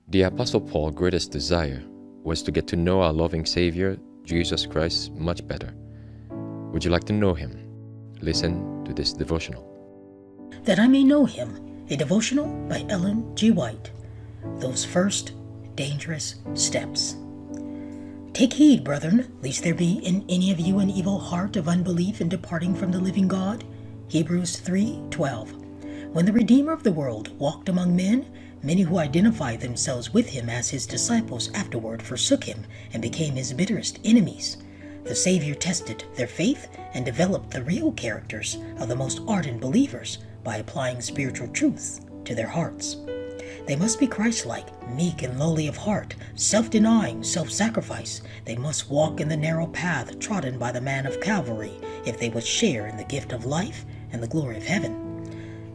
The Apostle Paul's greatest desire was to get to know our loving Savior, Jesus Christ, much better. Would you like to know Him? Listen to this devotional. That I May Know Him, a devotional by Ellen G. White. Those first dangerous steps. Take heed, brethren, lest there be in any of you an evil heart of unbelief in departing from the living God. Hebrews 3:12. When the Redeemer of the world walked among men, many who identified themselves with him as his disciples afterward forsook him and became his bitterest enemies. The Savior tested their faith and developed the real characters of the most ardent believers by applying spiritual truths to their hearts. They must be Christ-like, meek and lowly of heart, self-denying, self-sacrifice. They must walk in the narrow path trodden by the man of Calvary if they would share in the gift of life and the glory of heaven.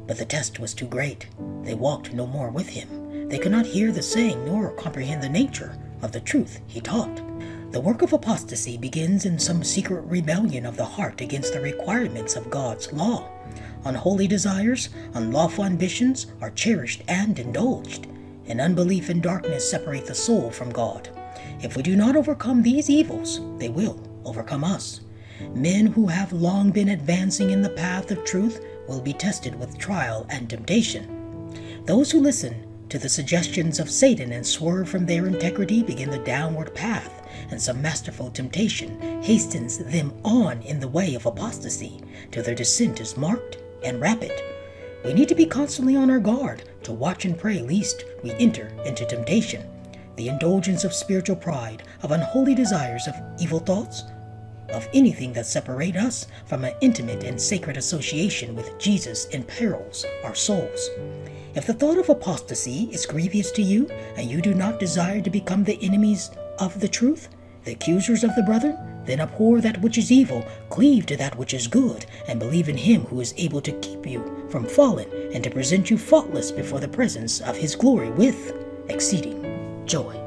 But the test was too great. They walked no more with him. They could not hear the saying nor comprehend the nature of the truth he taught. The work of apostasy begins in some secret rebellion of the heart against the requirements of God's law. Unholy desires, unlawful ambitions are cherished and indulged, and unbelief and darkness separate the soul from God. If we do not overcome these evils, they will overcome us. Men who have long been advancing in the path of truth will be tested with trial and temptation. Those who listen to the suggestions of Satan and swerve from their integrity begin the downward path, and some masterful temptation hastens them on in the way of apostasy till their descent is marked and rapid. We need to be constantly on our guard to watch and pray lest we enter into temptation, the indulgence of spiritual pride, of unholy desires, of evil thoughts, of anything that separate us from an intimate and sacred association with Jesus imperils our souls. If the thought of apostasy is grievous to you, and you do not desire to become the enemies of the truth, the accusers of the brethren, then abhor that which is evil, cleave to that which is good, and believe in him who is able to keep you from falling, and to present you faultless before the presence of his glory with exceeding joy.